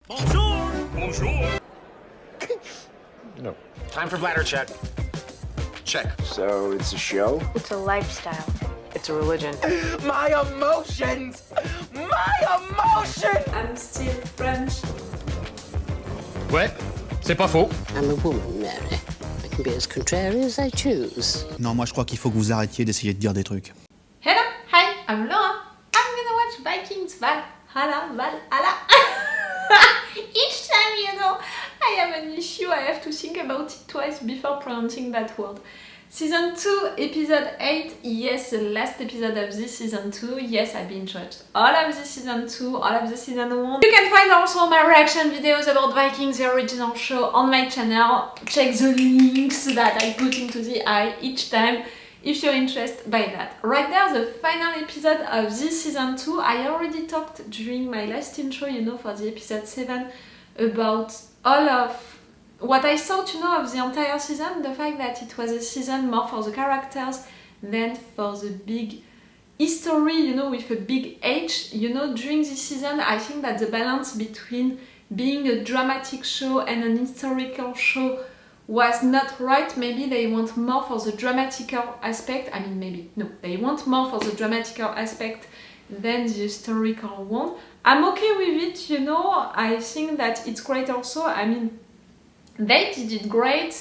Bonjour! Bonjour! No. Time for bladder check. Check. So it's a show? It's a lifestyle. It's a religion. My emotions! My emotions! I'm still French. Ouais, c'est pas faux. I'm a woman, Mary. I can be as contrary as I choose. Non, moi je crois qu'il faut que vous arrêtiez d'essayer de dire des trucs. Hello, hi, I'm Laura. I'm gonna watch Vikings, Valhalla. Each time, I have an issue, I have to think about it twice before pronouncing that word. Season 2, episode 8, yes, the last episode of this season 2, yes, I binge-watched all of the season 2, all of the season 1. You can find also my reaction videos about Vikings, the original show, on my channel. Check the links that I put into the eye each time if you're interested by that. Right there, the final episode of this season 2, I already talked during my last intro, for the episode 7, about Olaf. What I thought, of the entire season, the fact that it was a season more for the characters than for the big history, with a big H. During this season, I think that the balance between being a dramatic show and an historical show was not right. Maybe they want more for the dramatical aspect. They want more for the dramatical aspect than the historical one. I'm okay with it, I think that it's great also. They did it great.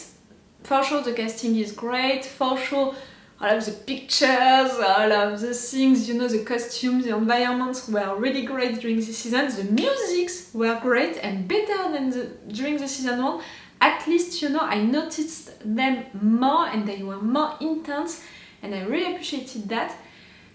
For sure the casting is great. For sure all of the pictures, all of the things, the costumes, the environments were really great during this season. The musics were great and better than during the season 1. At least, I noticed them more and they were more intense and I really appreciated that.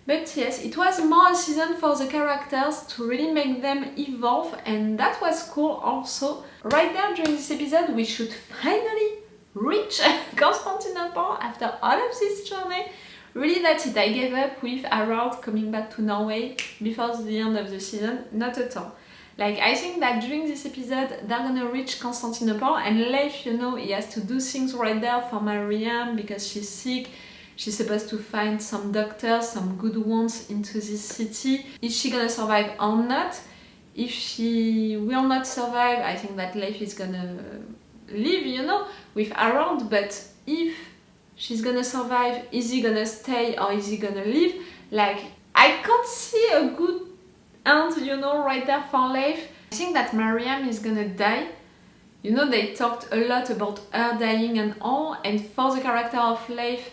But yes, it was more a season for the characters to really make them evolve, and that was cool also. Right there during this episode, we should finally reach Constantinople after all of this journey. Really, that's it. I gave up with Harald coming back to Norway before the end of the season. Not at all. I think that during this episode, they're gonna reach Constantinople, and Leif, he has to do things right there for Mariam because she's sick. She's supposed to find some doctors, some good ones into this city. Is she gonna survive or not? If she will not survive, I think that Leif is gonna live, with Harald. But if she's gonna survive, is he gonna stay or is he gonna leave? I can't see a good end, right there for Leif. I think that Mariam is gonna die. They talked a lot about her dying and all, and for the character of Leif,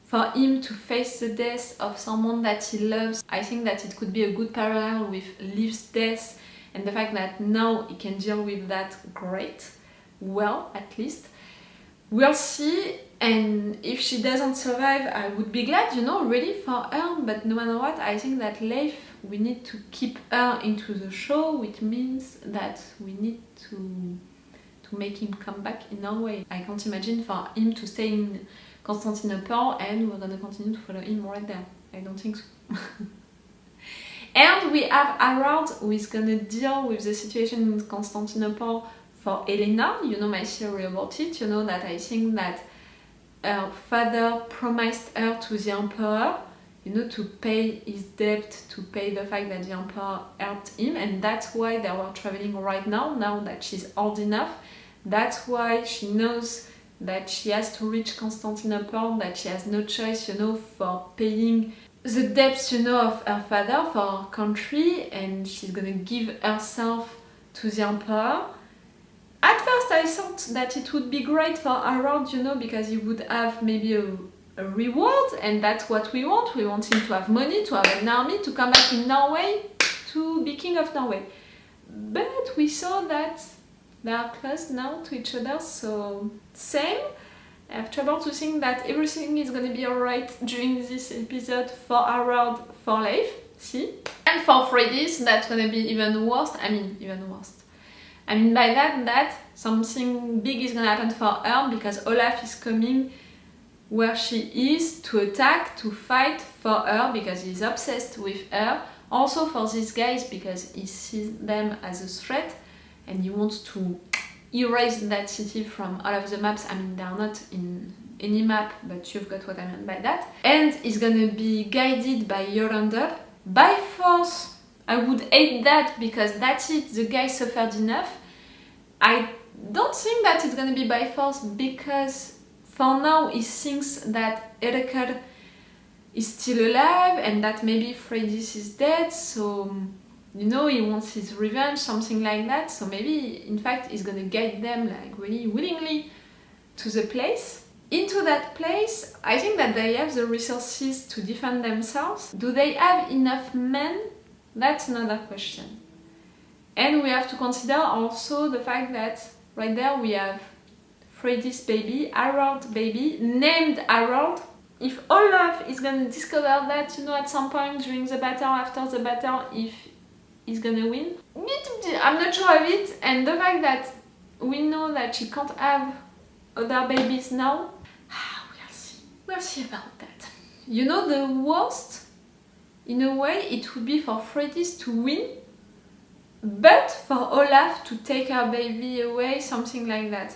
for him to face the death of someone that he loves, I think that it could be a good parallel with Leif's death, and the fact that now he can deal with that great. Well, at least. We'll see, and if she doesn't survive, I would be glad, really for her, but no matter what, I think that Leif, we need to keep her into the show, which means that we need to make him come back in Norway. I can't imagine for him to stay in Constantinople and we're gonna continue to follow him right there. I don't think so. And we have Harald who is gonna deal with the situation in Constantinople for Elena. My theory about it, that I think that her father promised her to the emperor, to pay his debt, to pay the fact that the emperor helped him, and that's why they were traveling right now that she's old enough. That's why she knows that she has to reach Constantinople, that she has no choice, for paying the debts, of her father for her country, and she's gonna give herself to the emperor. At first I thought that it would be great for Harald, because he would have maybe a reward, and that's what we want. We want him to have money, to have an army, to come back in Norway, to be king of Norway. But we saw that they are close now to each other, so same. I have trouble to think that everything is gonna be alright during this episode for Harald, for Leif, see? And for Freydis, that's gonna be even worse. Even worse. By that something big is gonna happen for her, because Olaf is coming where she is to attack, to fight for her, because he's obsessed with her. Also for these guys, because he sees them as a threat, and he wants to erase that city from all of the maps. They're not in any map, but you've got what I mean by that. And he's gonna be guided by Jorundr by force I would hate that because that's it, the guy suffered enough. I don't think that it's gonna be by force because for now he thinks that Elena is still alive and that maybe Freydis is dead, so you know he wants his revenge, something like that. So maybe in fact he's gonna guide them like really willingly to the place. Into that place, I think that they have the resources to defend themselves. Do they have enough men? That's another question. And we have to consider also the fact that right there we have Freydis baby, Harald baby, named Harald. If Olaf is gonna discover that, you know, at some point during the battle, after the battle, if he's gonna win, I'm not sure of it. And the fact that we know that she can't have other babies now, we'll see. We'll see about that. You know, the worst, in a way, it would be for Freydis to win, but for Olaf to take her baby away, something like that.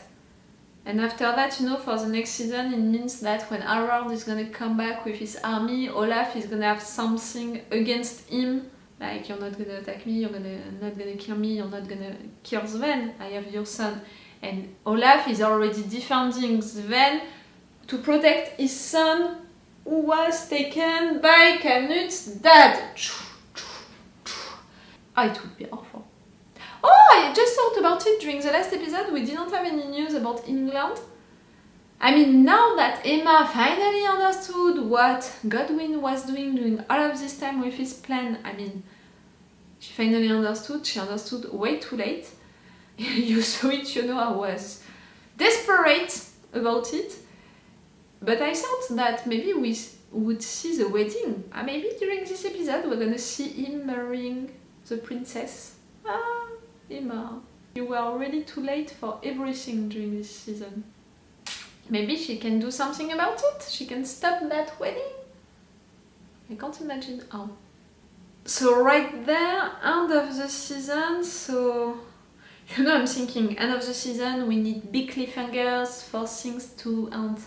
And after that, you know, for the next season, it means that when Harald is gonna come back with his army, Olaf is gonna have something against him. Like, you're not gonna attack me, you're not gonna kill me, you're not gonna kill Sven, I have your son. And Olaf is already defending Sven to protect his son who was taken by Canut's dad. It would be awful. Oh, I just thought about it during the last episode. We didn't have any news about England. I mean, now that Emma finally understood what Godwin was doing during all of this time with his plan, I mean, she finally understood. She understood way too late. You saw it, you know, I was desperate about it. But I thought that maybe we would see the wedding. Maybe during this episode we're gonna see him marrying the princess. Emma, you were already too late for everything during this season. Maybe she can do something about it? She can stop that wedding? I can't imagine how. So right there, end of the season, so... You know, I'm thinking, end of the season, we need big cliffhangers for things to end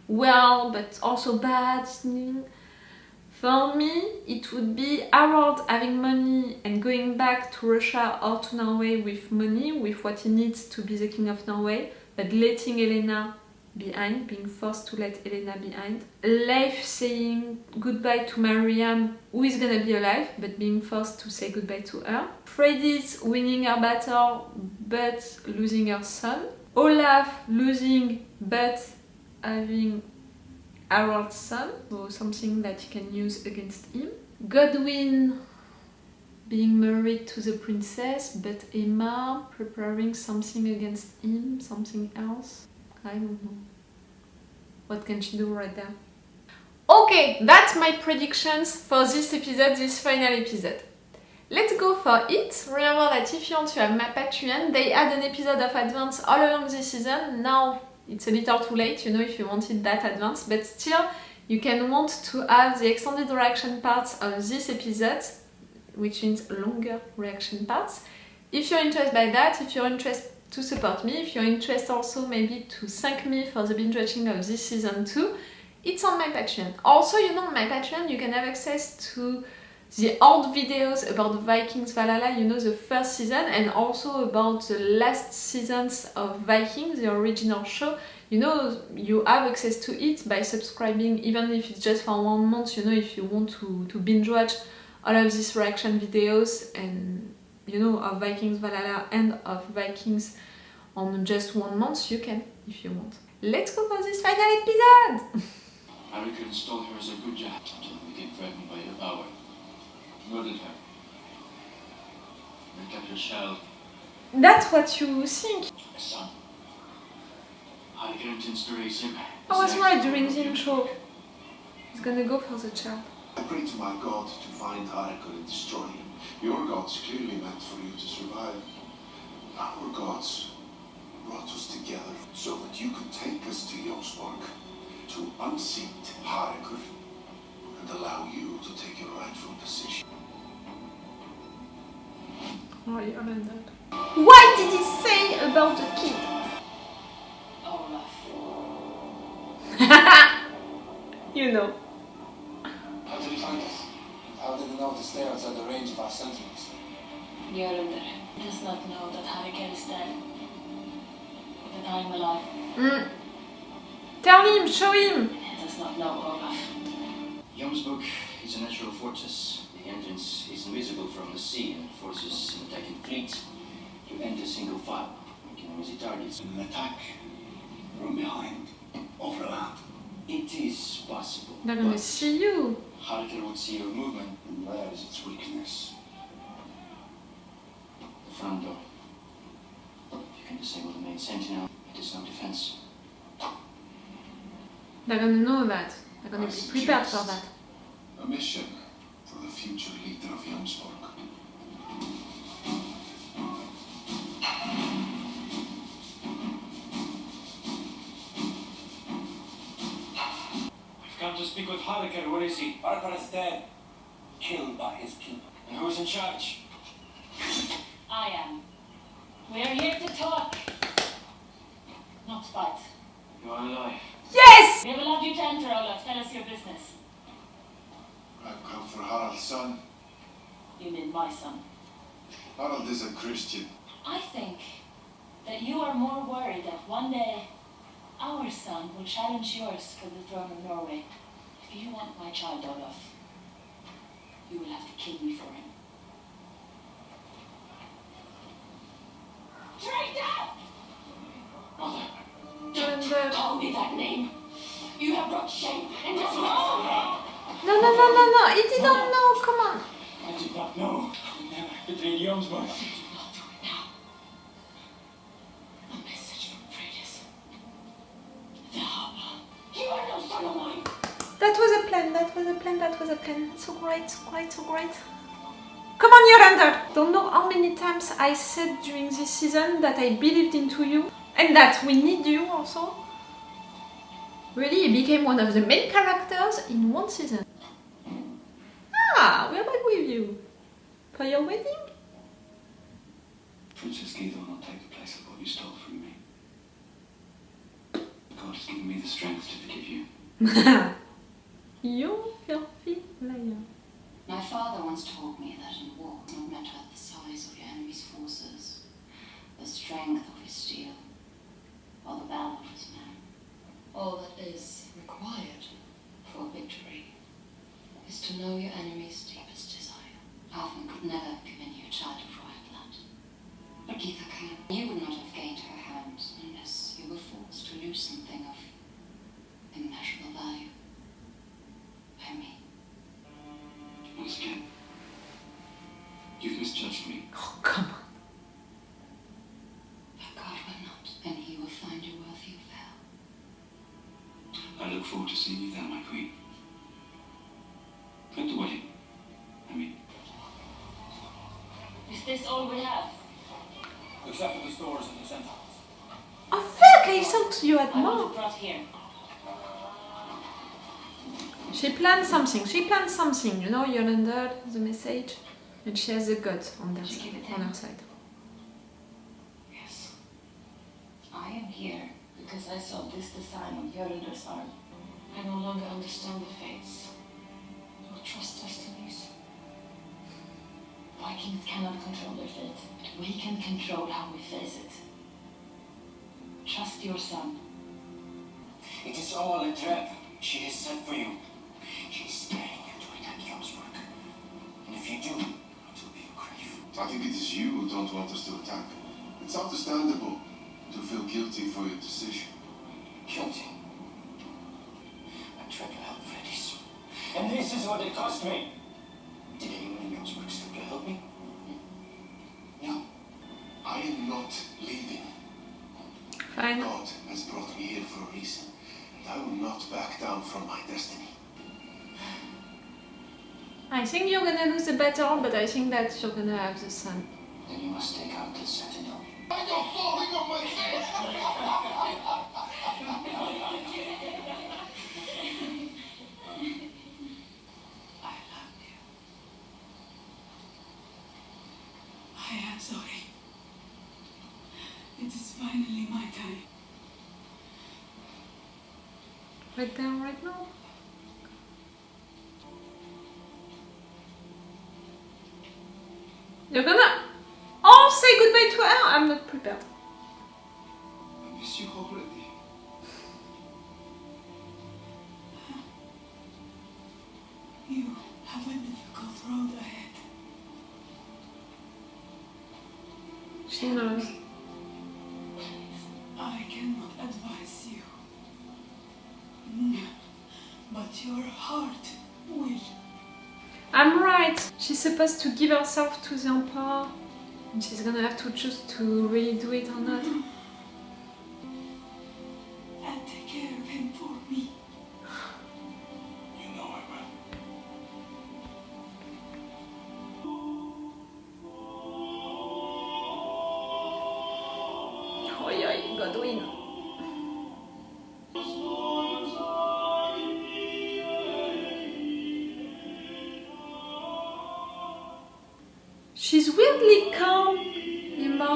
well, but also bad. For me, it would be Harald having money and going back to Russia or to Norway with money, with what he needs to be the king of Norway, but letting Elena behind, being forced to let Elena behind. Leif saying goodbye to Mariam, who is gonna be alive, but being forced to say goodbye to her. Freydis winning her battle, but losing her son. Olaf losing, but having Harald's son, so something that he can use against him. Godwin being married to the princess, but Emma preparing something against him, something else. I don't know. What can she do right there? Okay, that's my predictions for this episode, this final episode. Let's go for it. Remember that if you want to have my Patreon, they add an episode of advance all along this season. Now it's a little too late, you know, if you wanted that advance, but still you can want to have the extended reaction parts of this episode, which means longer reaction parts. If you're interested by that, if you're interested to support me, if you're interested also maybe to thank me for the binge watching of this season 2, it's on my Patreon. Also, you know, on my Patreon you can have access to the old videos about the Vikings Valhalla, you know, the first season, and also about the last seasons of Vikings, the original show. You know, you have access to it by subscribing, even if it's just for 1 month, you know, if you want to binge watch all of these reaction videos and, you know, of Vikings Valhalla and of Vikings on just 1 month, you can, if you want. Let's go for this final episode! Harald installed her as a good job until we became threatened by her power. Murdered her. And kept her child. That's what you think. A son. Harald intends to raise him. I was right during the intro. He's gonna go for the child. I pray to my God to find Harald and destroy him. Your gods clearly meant for you to survive. Our gods brought us together so that you could take us to Jomsborg, to unseat Harald and allow you to take your rightful position. Oh, you learned that. What did he say about the kid? Olaf. You know. How did he find us? How did he know to stay outside the range of our our sentiments. Jorundr does not know that Harald is dead. That I am alive. Tell him, show him! He does not know Olaf. Jomsburg is a natural fortress. The entrance is invisible from the sea, and forces an attacking fleet to enter single file, making them easy targets. An attack from behind, overland. It is possible. They're gonna but see you. Harald would see your movement. And where is its weakness? The front door. You can disable the main sentinel. It is no defense. They're gonna know that. They're gonna be prepared for that. A mission for the future leader of Jomsburg. I've come to speak with Harald. Where is he? Harald is dead. Killed by his people. And who's in charge? I am. We are here to talk. Not fight. You are alive. Yes! We have allowed you to enter, Olaf. Tell us your business. I've come for Harald's son. You mean my son. Harald is a Christian. I think that you are more worried that one day our son will challenge yours for the throne of Norway. If you want my child, Olaf, you will have to kill me for him. Traitor! Mother. Jorundr. Call me that name. You have brought shame and disgrace. No, he didn't know, come on. I did not know. I would never betray Jomsburg. Do not do it now. A message from Freydis. Valhalla. You are no son of mine. That was a plan. So great. Come on, Jorundr! Don't know how many times I said during this season that I believed into you and that we need you also. Really, he became one of the main characters in one season. We're back with you. For your wedding? Princess Geetha will not take the place of what you stole from me. God has given me the strength to forgive you. You filthy liar. My father once told me that in war, no matter the size of your enemy's forces, the strength of his steel, or the valor of his man, all that is required for victory is to know your enemy's deepest desire. Alvin could never have given you a child of royal blood. But Geetha can. You would not have gained her hand unless you were forced to lose something of immeasurable value. By me. Once again, you've misjudged me. Oh, come on. But God will not, and he will find you worthy of hell. I look forward to seeing you then, my queen. At the wedding, I mean. Is this all we have? Except for the stores and the sentinels. Oh fuck, I thought you had I want more. it brought here. She planned something, you know, Jorundr, the message, and she has the gods on her side. Yes. I am here because I saw this design on Jorundr's arm. I no longer understand the fates or trust destinies. Vikings cannot control their fate, but we can control how we face it. Trust your son. It is all a trap she has set for you. She is scaring you to attack Jomsburg. And if you do, it will be your grave. I think it is you who don't want us to attack. It's understandable to feel guilty for your decision. Guilty. I tried to help Freydis. And this is what it cost me. Did anyone in Jomsburg step to help me? No. I am not leaving. Fine. God has brought me here for a reason, and I will not back down from my destiny. I think you're gonna lose the battle, but I think that you're gonna have the sun. Then you must take out the sentinel. I go falling on my face! I love you. I am sorry. It is finally my time. Right down right now. prepared. I miss you already. You have a difficult road ahead. She knows. I cannot advise you. But your heart will. I'm right. She's supposed to give herself to the Emperor. And she's gonna have to choose to really do it or not. And take care of him for me. You know I will. Oi, oi, Godwin. She's weirdly calm, Emma.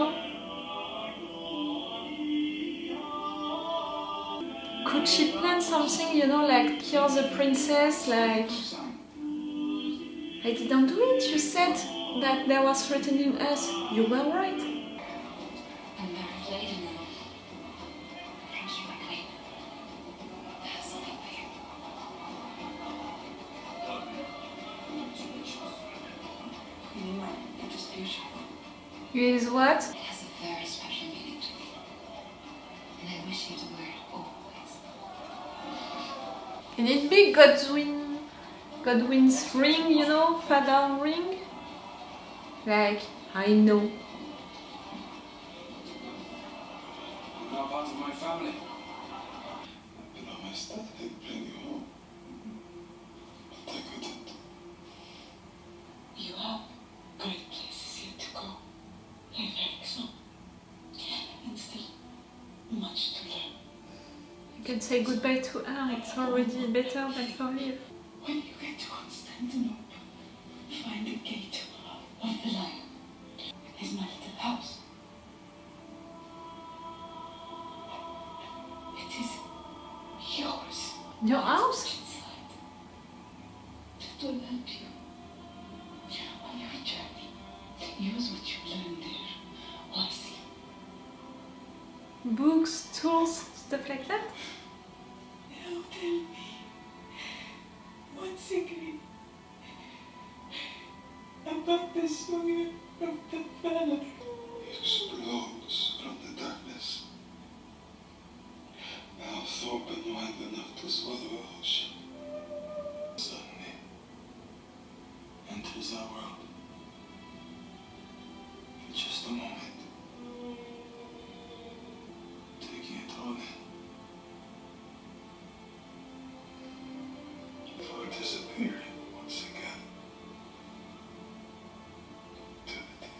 Could she plan something, you know, like cure the princess, like... I didn't do it, you said that they were threatening us. You were right. And married lady now. Perhaps you my queen. There's something for you. You are just beautiful. You is what? It has a very special meaning to me. And I wish you to wear it always. Can it be Godwin's ring, you know, father ring? Like, I know. You're now part of my family. I promised that I'd bring you home. But I couldn't. You have great places yet to go. In Ericsson. And still much to learn. You can say goodbye to her, it's already better than for live. When you get to Constantinople, find the gate of the lion. His my little house. It is yours. Your house? Inside. It will help you on your journey. Use what you learned there wisely. Books, tools, stuff like that? Now tell me, what secret about the song of the Valhalla? It explodes from the darkness. Mouth open wide enough to swallow an ocean. Suddenly enters our world. For just a moment. Taking it all in. Before disappearing once again. To the deep.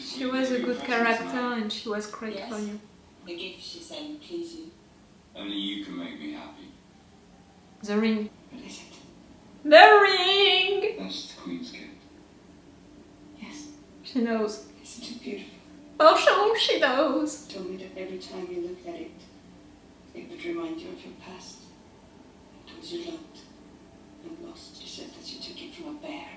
She was a good character and she was great for you. The gift she said would please you. Only you can make me happy. The ring. What is it? The ring! That's the Queen's gift. Yes. She knows. Isn't it beautiful? Oh, sure, she knows. Told me that every time you looked at it, it would remind you of your past. Those you loved and lost. You said that you took it from a bear.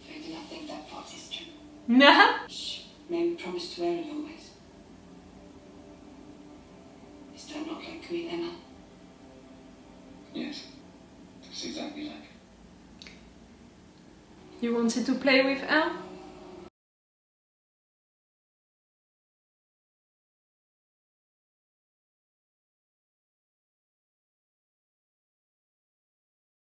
I do not think that part is true. Nah. Shh. May we promise to wear it always? Is that not like Queen Emma? Yes. That's exactly like it. You wanted to play with her?